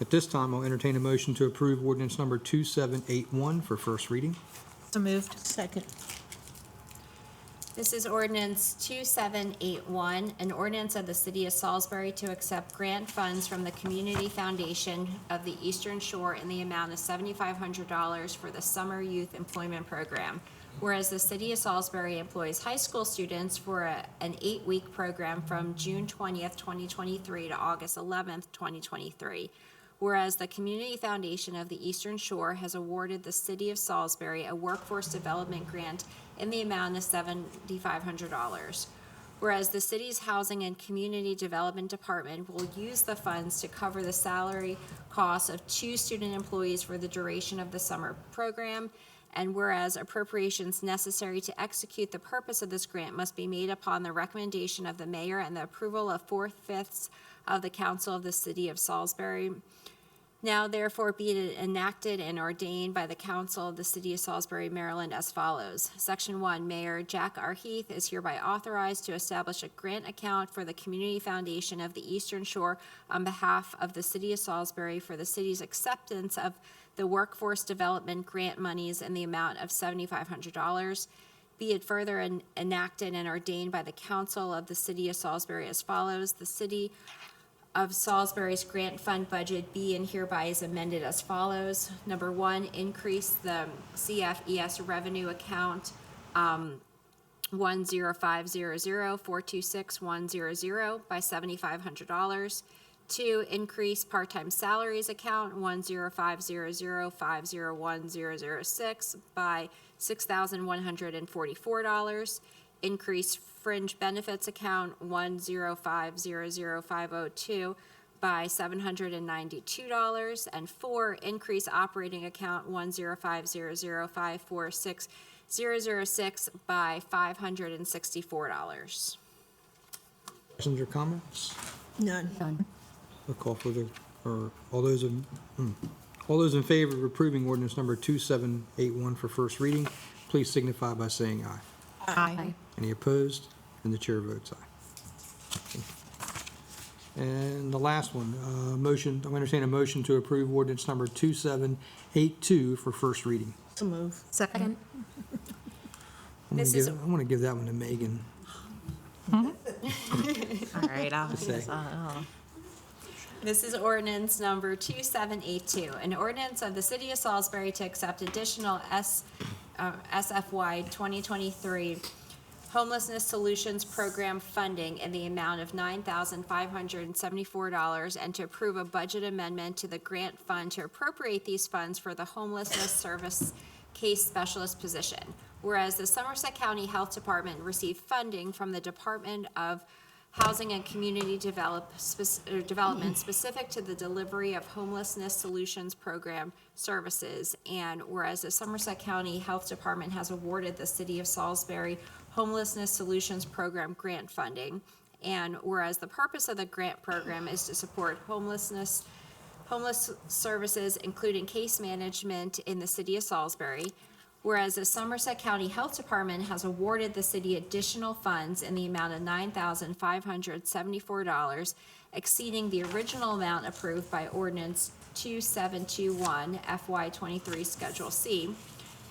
At this time, I'll entertain a motion to approve ordinance number 2781 for first reading. So moved. Second. This is ordinance 2781, an ordinance of the City of Salisbury to accept grant funds from the Community Foundation of the Eastern Shore in the amount of $7,500 for the Summer Youth Employment Program. Whereas the City of Salisbury employs high school students for an 8-week program from June 20th, 2023 to August 11th, 2023. Whereas the Community Foundation of the Eastern Shore has awarded the City of Salisbury a workforce development grant in the amount of $7,500. Whereas the city's Housing and Community Development Department will use the funds to cover the salary costs of 2 student employees for the duration of the summer program. And whereas appropriations necessary to execute the purpose of this grant must be made upon the recommendation of the mayor and the approval of 4/5 of the council of the City of Salisbury. Now therefore be it enacted and ordained by the council of the City of Salisbury, Maryland as follows. Section 1, Mayor Jack R. Heath is hereby authorized to establish a grant account for the Community Foundation of the Eastern Shore on behalf of the City of Salisbury for the city's acceptance of the workforce development grant monies in the amount of $7,500. Be it further enacted and ordained by the council of the City of Salisbury as follows. The City of Salisbury's grant fund budget be and hereby is amended as follows. Number 1, increase the CFES revenue account 10500426100 by $7,500. 2, increase part-time salaries account 10500501006 by $6,144. Increase fringe benefits account 105000502 by $792. And 4, increase operating account 10500546006 by $564. Questions or comments? None. Done. I'll call for all those in favor of approving ordinance number 2781 for first reading, please signify by saying aye. Aye. Any opposed? And the chair votes aye. And the last one, I'll entertain a motion to approve ordinance number 2782 for first reading. So move. Second. I'm going to give that one to Megan. All right, I'll say. This is ordinance number 2782, an ordinance of the City of Salisbury to accept additional SFY 2023 Homelessness Solutions Program funding in the amount of $9,574 and to approve a budget amendment to the grant fund to appropriate these funds for the homelessness service case specialist position. Whereas the Somerset County Health Department received funding from the Department of Housing and Community Development specific to the delivery of homelessness solutions program services. And whereas the Somerset County Health Department has awarded the City of Salisbury Homelessness Solutions Program grant funding. And whereas the purpose of the grant program is to support homeless services, including case management in the City of Salisbury. Whereas the Somerset County Health Department has awarded the city additional funds in the amount of $9,574, exceeding the original amount approved by ordinance 2721 FY23 Schedule C.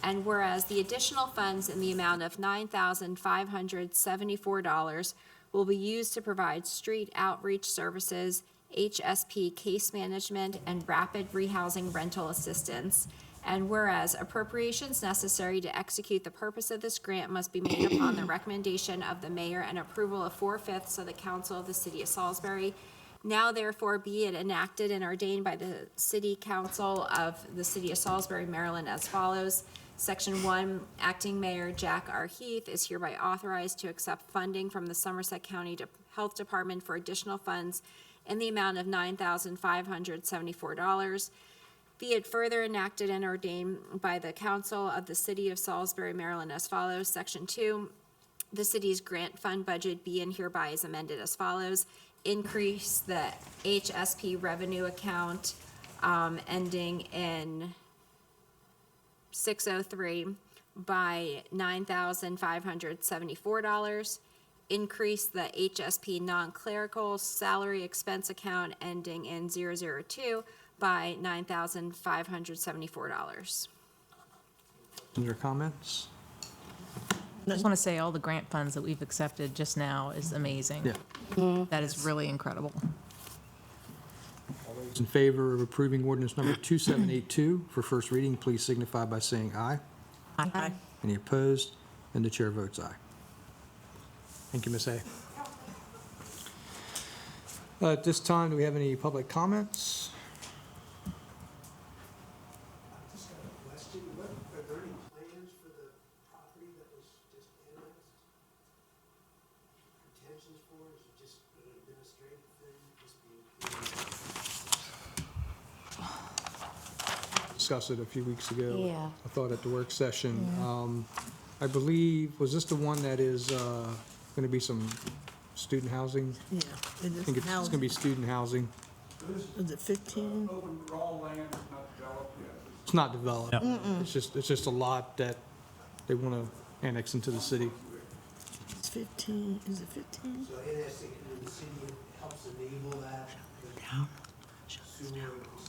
And whereas the additional funds in the amount of $9,574 will be used to provide street outreach services, HSP case management, and rapid rehousing rental assistance. And whereas appropriations necessary to execute the purpose of this grant must be made upon the recommendation of the mayor and approval of 4/5 of the council of the City of Salisbury. Now therefore be it enacted and ordained by the City Council of the City of Salisbury, Maryland as follows. Section 1, Acting Mayor Jack R. Heath is hereby authorized to accept funding from the Somerset County Health Department for additional funds in the amount of $9,574. Be it further enacted and ordained by the Council of the City of Salisbury, Maryland as follows. Section 2, the city's grant fund budget be and hereby is amended as follows. Increase the HSP revenue account ending in 603 by $9,574. Increase the HSP non-clerical salary expense account ending in 002 by $9,574. Any other comments? I just want to say all the grant funds that we've accepted just now is amazing. Yeah. That is really incredible. Those in favor of approving ordinance number 2782 for first reading, please signify by saying aye. Aye. Any opposed? And the chair votes aye. Thank you, Ms. Hay. At this time, do we have any public comments? Just got a question. Are there any plans for the property that was just annexed? Intentions for it? Is it just an administrative thing, just being? Discussed it a few weeks ago. Yeah. I thought at the work session. I believe, was this the one that is going to be some student housing? Yeah, it I think it's going to be student housing. Is it 15? Open raw land is not developed yet. It's not developed. It's just a lot that they want to annex into the city. It's 15, is it 15? So annexing it into the city helps enable that? Sewer, et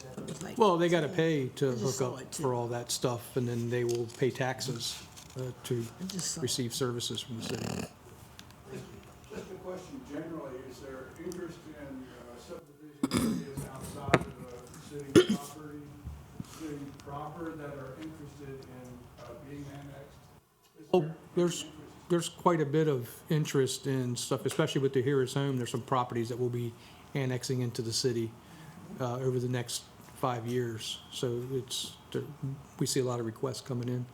cetera? It's like- Well, they got to pay to I just hook saw up it, too. for all that stuff, and then they will pay taxes to I just saw it. receive services from the city. Just a question generally, is there interest in subdivision areas outside of the city proper that are interested in being annexed? Is Oh, there there's interest? there's quite a bit of interest in stuff, especially with the Heroes Home. There's some properties that will be annexing into the city over the next 5 years. So we see a lot of requests coming in.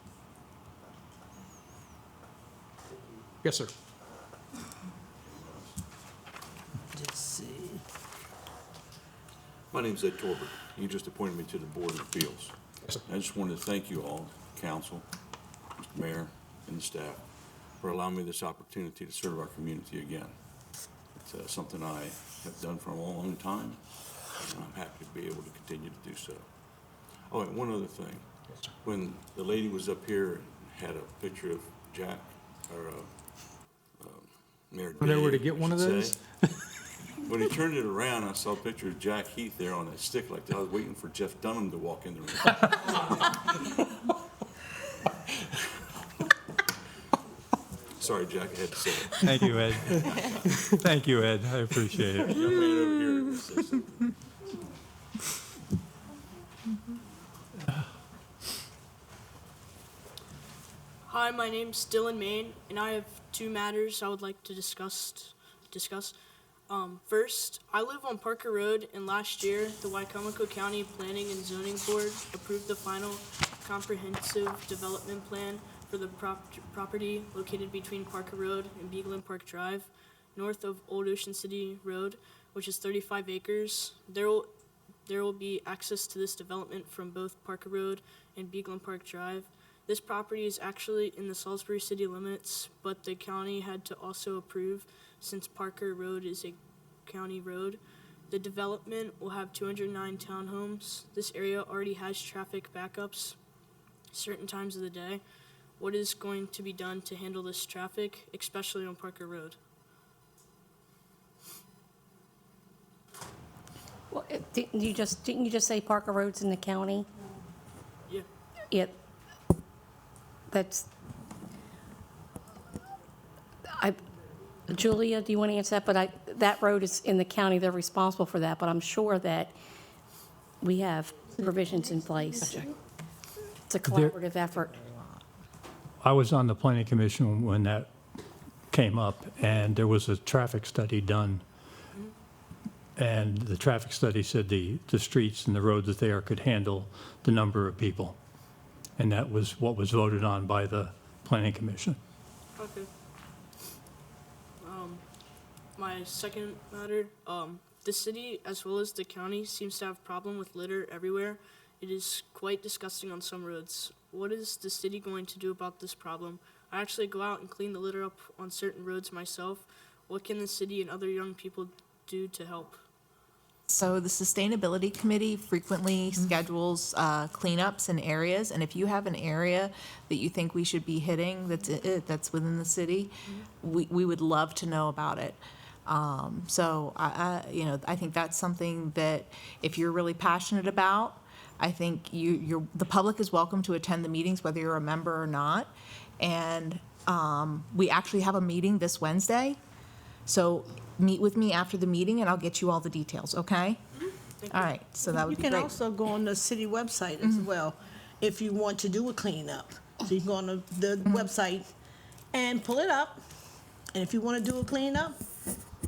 Yes, sir. Let's see. My name's Ed Torbert. You just appointed me to the Board of Appeals. Yes, sir. I just wanted to thank you all, council, Mr. Mayor, and the staff, for allowing me this opportunity to serve our community again. It's something I have done for a long, long time, and I'm happy to be able to continue to do so. Oh, and one other thing. When the lady was up here and had a picture of Jack, or Mayor I know where to Day, get I one of should those. say. When he turned it around, I saw a picture of Jack Heath there on a stick like that. I was waiting for Jeff Dunham to walk in the room. Sorry, Jack, I had to say it. Thank you, Ed. Thank you, Ed. I appreciate it. Young man over here says something. Hi, my name's Dylan Main, and I have two matters I would like to discuss. First, I live on Parker Road, and last year, the Wycomico County Planning and Zoning Board approved the final comprehensive development plan for the property located between Parker Road and Beagle and Park Drive, north of Old Ocean City Road, which is 35 acres. There will be access to this development from both Parker Road and Beagle and Park Drive. This property is actually in the Salisbury city limits, but the county had to also approve since Parker Road is a county road. The development will have 209 townhomes. This area already has traffic backups certain times of the day. What is going to be done to handle this traffic, especially on Parker Road? Well, didn't you just say Parker Road's in the county? Yeah. Yeah. That's, Julia, do you want to answer that? But that road is in the county, they're responsible for that, but I'm sure that we have provisions in place. It's a collaborative effort. I was on the planning commission when that came up, and there was a traffic study done. And the traffic study said the streets and the roads there could handle the number of people. And that was what was voted on by the planning commission. Okay. My second matter, the city as well as the county seems to have problem with litter everywhere. It is quite disgusting on some roads. What is the city going to do about this problem? I actually go out and clean the litter up on certain roads myself. What can the city and other young people do to help? So the Sustainability Committee frequently schedules cleanups in areas, and if you have an area that you think we should be hitting that's within the city, we would love to know about it. So I think that's something that if you're really passionate about, I think the public is welcome to attend the meetings, whether you're a member or not. And we actually have a meeting this Wednesday. So meet with me after the meeting and I'll get you all the details, okay? All right, so that would You be can great. also go on the city website as well if you want to do a cleanup. So you can go on the website and pull it up. And if you want to do a cleanup,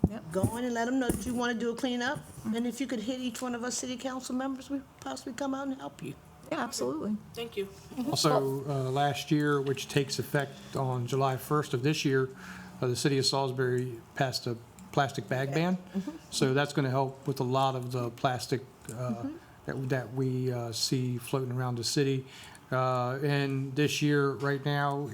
Yep. go in and let them know that you want to do a cleanup. And if you could hit each one of us city council members, we possibly come out and help you. Yeah, absolutely. Thank you. Also, last year, which takes effect on July 1st of this year, the city of Salisbury passed a plastic bag ban. So that's going to help with a lot of the plastic that we see floating around the city. And this year, right now,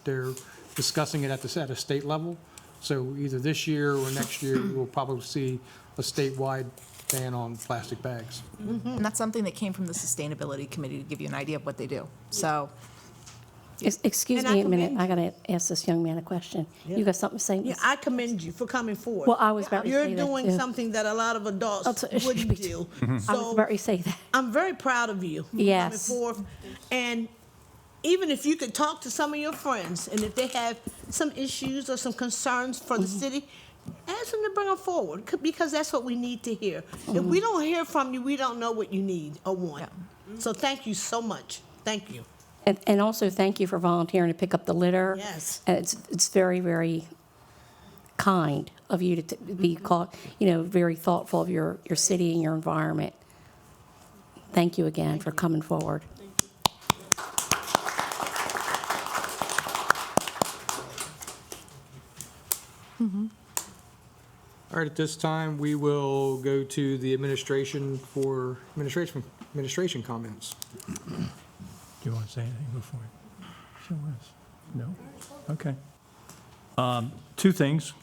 they're discussing it at a state level. So either this year or next year, we'll probably see a statewide ban on plastic bags. And that's something that came from the Sustainability Committee to give you an idea of what they do. So, Excuse And I me a minute, commend I gotta ask this young man a question. You got something to say? Yeah, I commend you for coming forward. Well, I was about to You're say that, doing too. something that a lot of adults wouldn't do. I was So about to say that. I'm very proud of you. for Yes. Coming forth. And even if you could talk to some of your friends, and if they have some issues or some concerns for the city, ask them to bring them forward, because that's what we need to hear. If we don't hear from you, we don't know what you need or want. So thank you so much. Thank you. And also, thank you for volunteering to pick up the litter. Yes. And it's very, very kind of you to be called, very thoughtful of your city and your environment. Thank you again for coming forward. All right, at this time, we will go to the administration for administration comments. Do you want to say anything before? Sure. No? Okay. Two things.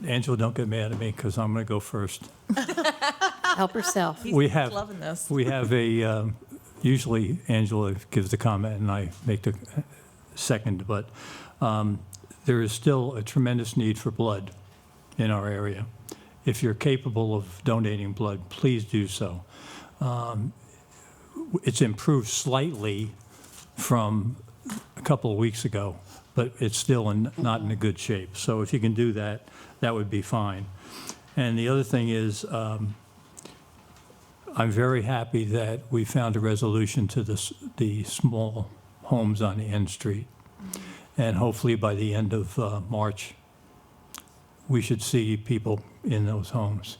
Angela, don't get mad at me because I'm going to go first. Help yourself. We have, loving this. we have usually Angela gives the comment and I make the second, but there is still a tremendous need for blood in our area. If you're capable of donating blood, please do so. It's improved slightly from a couple of weeks ago, but it's still not in a good shape. So if you can do that, that would be fine. And the other thing is, I'm very happy that we found a resolution to the small homes on N Street. And hopefully by the end of March, we should see people in those homes.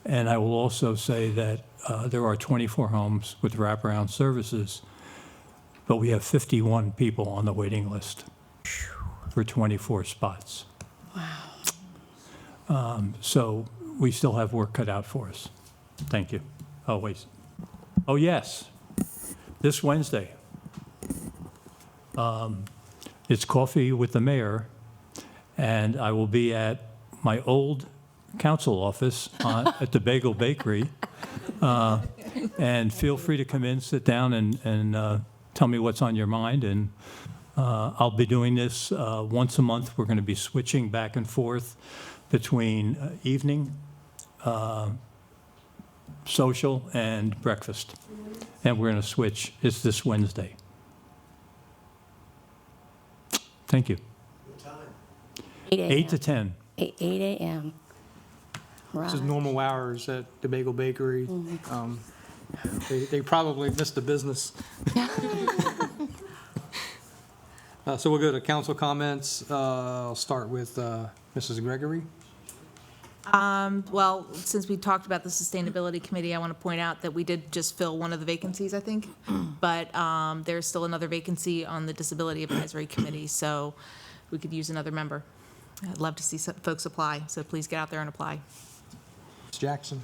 And I will also say that there are 24 homes with wraparound services, but we have 51 people on the waiting list for 24 spots. Wow. So we still have work cut out for us. Thank you. Always. Oh, yes. This Wednesday, it's Coffee with the Mayor, and I will be at my old council office at the Bagel Bakery. And feel free to come in, sit down, and tell me what's on your mind. And I'll be doing this once a month. We're going to be switching back and forth between evening, social, and breakfast. And we're going to switch. It's this Wednesday. Thank you. 8 to 10. 8 a.m. This is Right. normal hours at the Bagel Bakery. They probably missed the business. So we'll go to council comments. I'll start with Mrs. Gregory. Well, since we talked about the Sustainability Committee, I want to point out that we did just fill one of the vacancies, I think. But there's still another vacancy on the Disability Advisory Committee, so we could use another member. I'd love to see some folks apply, so please get out there and apply. Ms. Jackson.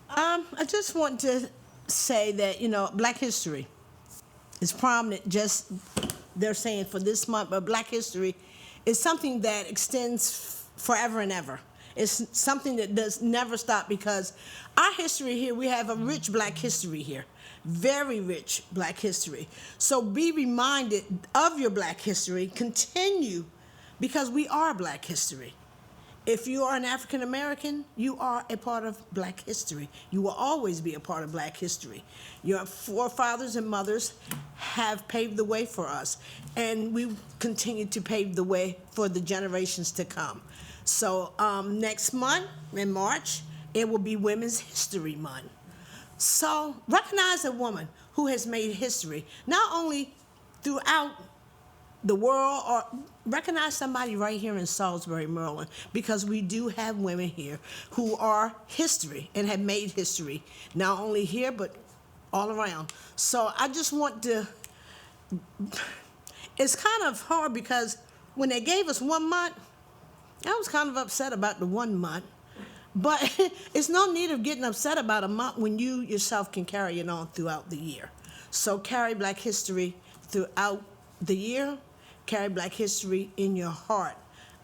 I just want to say that, Black History is prominent, just, they're saying for this month, but Black History is something that extends forever and ever. It's something that does never stop, because our history here, we have a rich Black history here, very rich Black history. So be reminded of your Black history, continue, because we are Black history. If you are an African American, you are a part of Black history. You will always be a part of Black history. Your forefathers and mothers have paved the way for us, and we continue to pave the way for the generations to come. So next month, in March, it will be Women's History Month. So recognize a woman who has made history, not only throughout the world, or recognize somebody right here in Salisbury, Maryland, because we do have women here who are history and have made history, not only here, but all around. So I just want to, it's kind of hard because when they gave us 1 month, I was kind of upset about the 1 month. But it's no need of getting upset about a month when you yourself can carry it on throughout the year. So carry Black history throughout the year. Carry Black history in your heart.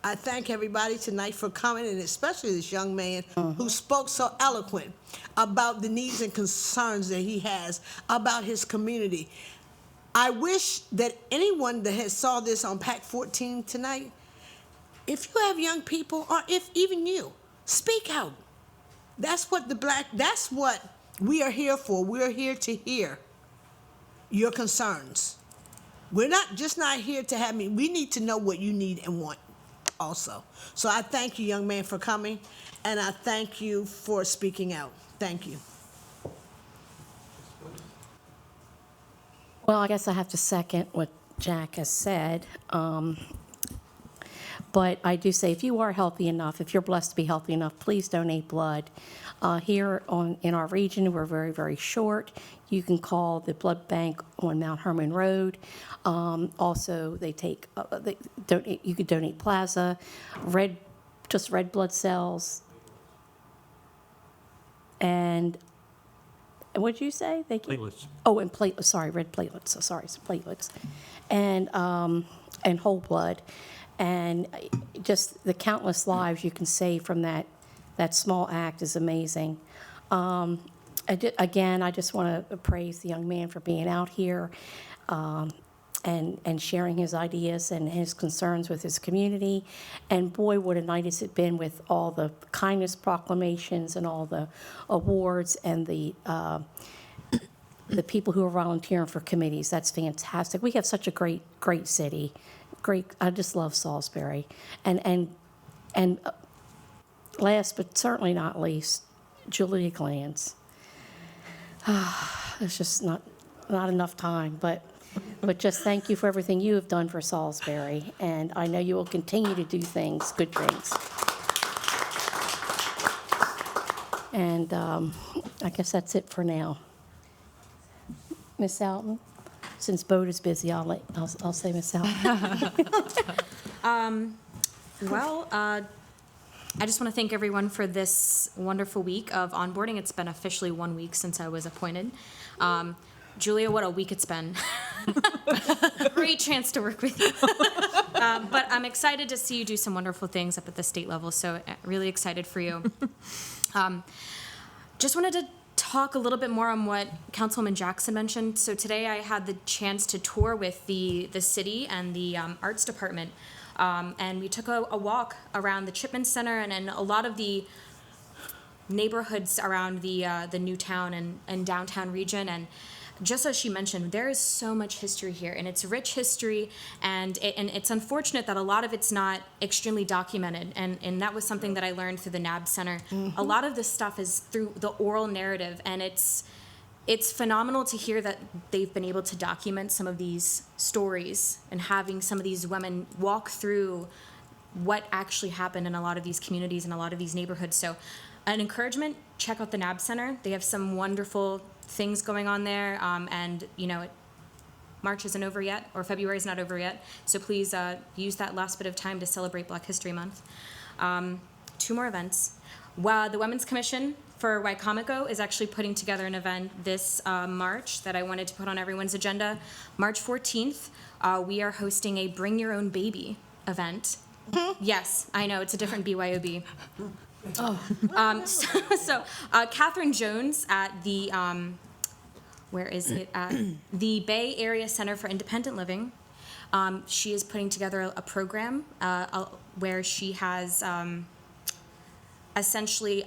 I thank everybody tonight for coming, and especially this young man who spoke so eloquent about the needs and concerns that he has about his community. I wish that anyone that has saw this on PAC 14 tonight, if you have young people, or if even you, speak out. That's what that's what we are here for. We're here to hear your concerns. We're not here to have we need to know what you need and want also. So I thank you, young man, for coming, and I thank you for speaking out. Thank you. Well, I guess I have to second what Jack has said. But I do say, if you are healthy enough, if you're blessed to be healthy enough, please donate blood. Here in our region, we're very, very short. You can call the blood bank on Mount Herman Road. Also, they take, you could donate plasma, just red blood cells. And what did you say? Platelets. Oh, and platelets, sorry, red platelets, so sorry, platelets. And whole blood. And just the countless lives you can save from that small act is amazing. Again, I just want to praise the young man for being out here and sharing his ideas and his concerns with his community. And boy, what a night has it been with all the kindness proclamations and all the awards and the people who are volunteering for committees. That's fantastic. We have such a great city. I just love Salisbury. And last but certainly not least, Julia Glanz. There's just not enough time, but just thank you for everything you have done for Salisbury, and I know you will continue to do good things. And I guess that's it for now. Miss Alton? Since Bode is busy, I'll say Miss Alton. I just want to thank everyone for this wonderful week of onboarding. It's been officially 1 week since I was appointed. Julia, what a week it's been. Great chance to work with you. But I'm excited to see you do some wonderful things up at the state level, so really excited for you. Just wanted to talk a little bit more on what Councilwoman Jackson mentioned. So today I had the chance to tour with the city and the arts department, and we took a walk around the Chipman Center and a lot of the neighborhoods around the new town and downtown region. And just as she mentioned, there is so much history here, and it's rich history, and it's unfortunate that a lot of it's not extremely documented, and that was something that I learned through the NAB Center. Mm-hmm. A lot of this stuff is through the oral narrative, and it's phenomenal to hear that they've been able to document some of these stories and having some of these women walk through what actually happened in a lot of these communities and a lot of these neighborhoods. So an encouragement, check out the NAB Center. They have some wonderful things going on there, and March isn't over yet, or February is not over yet, so please use that last bit of time to celebrate Black History Month. 2 more events. The Women's Commission for Wicomico is actually putting together an event this March that I wanted to put on everyone's agenda. March 14th, we are hosting a Bring Your Own Baby event. Yes, I know, it's a different BYOB. So Catherine Jones at the, where is it? The Bay Area Center for Independent Living. She is putting together a program where she has essentially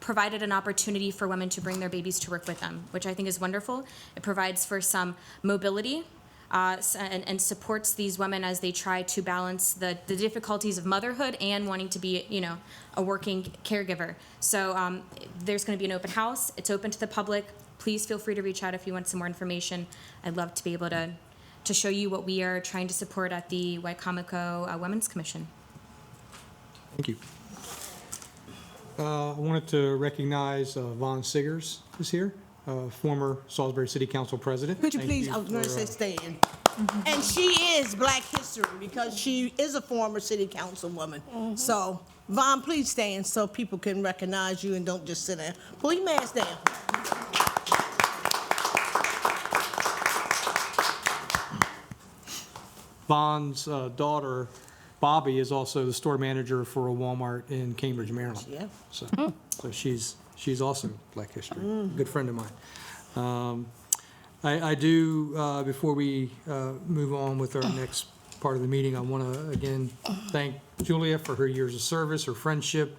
provided an opportunity for women to bring their babies to work with them, which I think is wonderful. It provides for some mobility and supports these women as they try to balance the difficulties of motherhood and wanting to be, a working caregiver. So there's going to be an open house. It's open to the public. Please feel free to reach out if you want some more information. I'd love to be able to show you what we are trying to support at the Wacomico Women's Commission. Thank you. I wanted to recognize Vaughn Siggers is here, former Salisbury City Council president. Could you Thank please, I was going to for, say stand. And she is Black History because she is a former city councilwoman. So, Vaughn, please stand so people can recognize you and don't just sit there. Pull your mask down. Vaughn's daughter, Bobby, is also the store manager for a Walmart in Cambridge, Maryland. Yeah. So she's also Black History, good friend of mine. I do, before we move on with our next part of the meeting, I want to again thank Julia for her years of service, her friendship.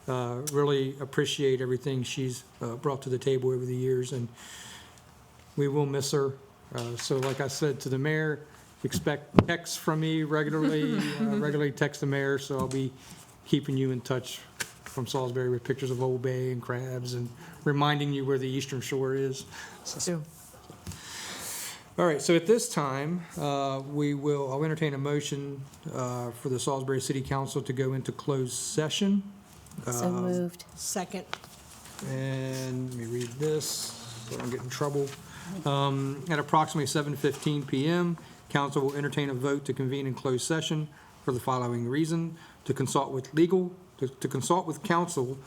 Really appreciate everything she's brought to the table over the years, and we will miss her. So like I said to the mayor, expect texts from me regularly, regularly text the mayor, so I'll be keeping you in touch from Salisbury with pictures of Old Bay and crabs and reminding you where the Eastern Shore is. So, all right, so at this time, I'll entertain a motion for the Salisbury City Council to go into closed session. So moved. Second. And let me read this so I don't get in trouble. At approximately 7:15 p.m., council will entertain a vote to convene in closed session for the following reason: to consult with counsel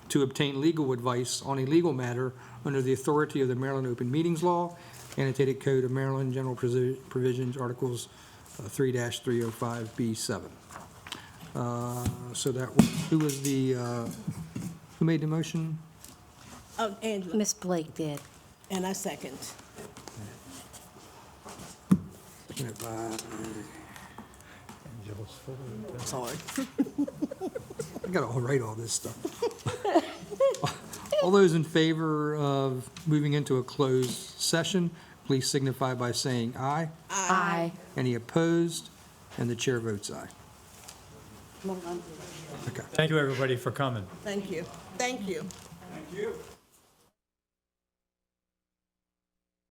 to obtain legal advice on a legal matter under the authority of the Maryland Open Meetings Law, Annotated Code of Maryland General Provisions, Articles 3-305B7. So that was, who made the motion? Oh, Angela. Miss Blake did. And I second. Sorry. I gotta write all this stuff. All those in favor of moving into a closed session, please signify by saying aye. Aye. Any opposed? And the chair votes aye. Okay. Thank you, everybody, for coming. Thank you. Thank you. Thank you.